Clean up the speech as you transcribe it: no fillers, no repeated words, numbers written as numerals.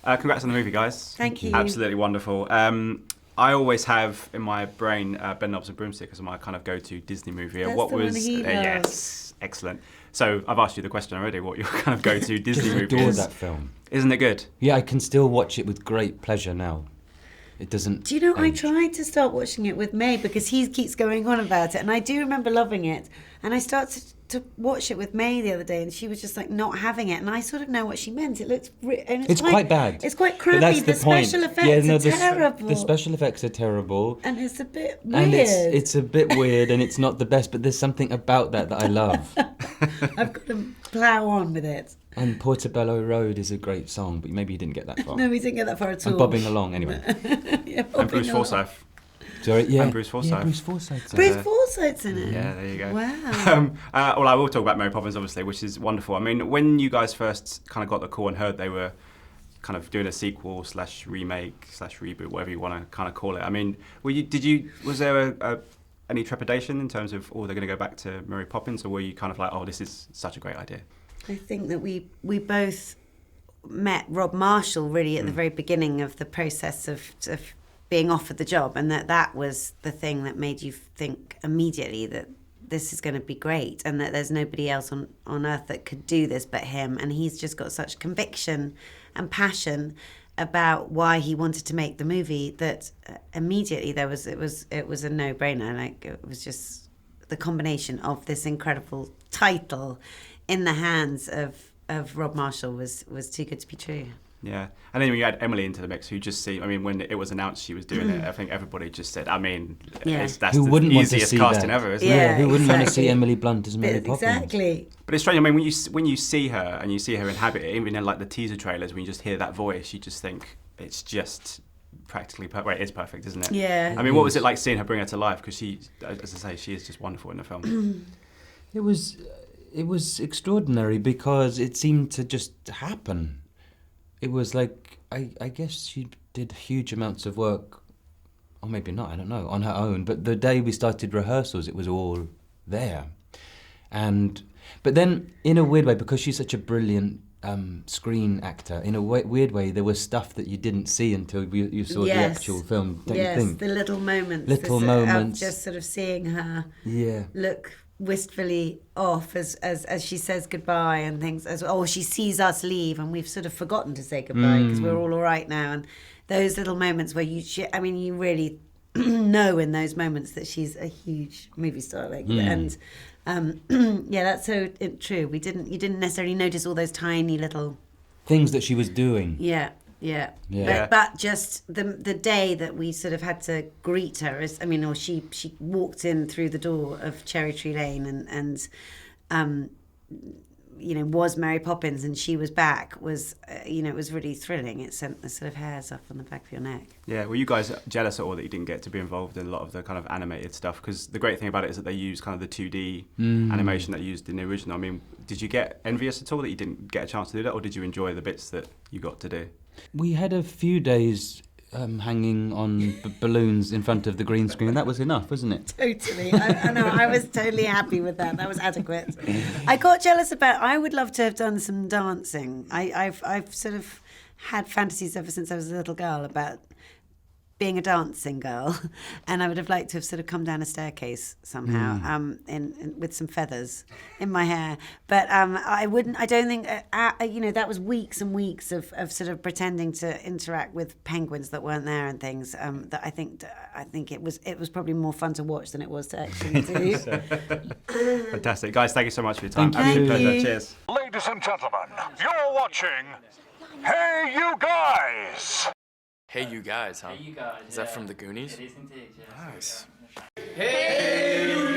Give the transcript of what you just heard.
Congrats on the movie, guys. Thank you. Absolutely wonderful. I always have in my brain Ben Knobs and Broomstick as my kind of go-to Disney movie. That's what the was one he loves. yes, excellent. So I've asked you the question already. What your kind of go-to Disney movie adore is? that film. Isn't it good? Yeah, I can still watch it with great pleasure now. It doesn't. Do you know, I age. tried to start watching it with May because he keeps going on about it, and I do remember loving it. And I started to watch it with May the other day, and she was just like not having it. And I sort of know what she meant. It looks, and It's quite bad. It's quite But crappy. that's The point. special effects are terrible. The special effects are terrible. And it's a bit weird. And it's a bit weird, and it's not the best. But there's something about that I love. I've got to plough on with it. And Portobello Road is a great song, but maybe you didn't get that far. No, we didn't get that far at all. I'm bobbing along anyway. Yeah, And Bruce bobbing along. Forsyth. Sorry, yeah. And Bruce Forsyth. Yeah, Bruce Forsyth's in Bruce it. Forsyth's in it. Yeah, there you go. Wow. Well, I will talk about Mary Poppins, obviously, which is wonderful. I mean, when you guys first kind of got the call and heard they were kind of doing a sequel / remake / reboot, whatever you want to kind of call it. I mean, was there any trepidation in terms of, they're going to go back to Mary Poppins, or were you kind of like, this is such a great idea? I think that we both met Rob Marshall really at the very beginning of the process of being offered the job, and that was the thing that made you think immediately that this is going to be great and that there's nobody else on earth that could do this but him. And he's just got such conviction and passion about why he wanted to make the movie that immediately it was a no-brainer. Like, it was just the combination of this incredible title in the hands of Rob Marshall was too good to be true. Yeah, and then when you add Emily into the mix, who just see, I mean, when it was announced she was doing it, I think everybody just said, I mean, that's Who the wouldn't want to easiest see casting that? ever, isn't Yeah, it? Who wouldn't want to see exactly. Emily Blunt as Mary Poppins? Exactly. But it's strange, I mean, when you see her and you see her inhabit it, even in like the teaser trailers, when you just hear that voice, you just think it's just practically perfect. Well, it is perfect, isn't it? Yeah. I mean, what was it like seeing her bring her to life? Because she, as I say, she is just wonderful in the film. It was extraordinary because it seemed to just happen. It was like, I guess she did huge amounts of work, or maybe not, I don't know, on her own. But the day we started rehearsals, it was all there. But then, in a weird way, because she's such a brilliant screen actor, in a weird way, there was stuff that you didn't see until you saw the actual film, don't you think? The little moments. Little moments. Just sort of seeing her Yeah. look wistfully off as she says goodbye and things, she sees us leave and we've sort of forgotten to say goodbye because we're all right now. And those little moments where you really know in those moments that she's a huge movie star, and that's so true. You didn't necessarily notice all those tiny little things that she was doing. Yeah. But just the day that we sort of had to greet her, she walked in through the door of Cherry Tree Lane and was Mary Poppins and she was back, was it was really thrilling. It sent the sort of hairs up on the back of your neck. Yeah, were you guys jealous at all that you didn't get to be involved in a lot of the kind of animated stuff? Because the great thing about it is that they use kind of the 2D animation that you used in the original. I mean, did you get envious at all that you didn't get a chance to do that, or did you enjoy the bits that you got to do? We had a few days hanging on balloons in front of the green screen. That was enough, wasn't it? Totally. I know. I was totally happy with that. That was adequate. I got jealous I would love to have done some dancing. I've sort of had fantasies ever since I was a little girl about being a dancing girl, and I would have liked to have sort of come down a staircase somehow, with some feathers in my hair. But I wouldn't. I don't think. That was weeks and weeks of sort of pretending to interact with penguins that weren't there and things. That I think it was probably more fun to watch than it was to actually do. Fantastic, guys! Thank you so much for your time. Thank you. Absolute pleasure. Cheers. Ladies and gentlemen, you're watching Hey You Guys! Hey You Guys, huh? Hey You Guys. Is that from the Goonies? It is indeed, yes. Nice. Hey You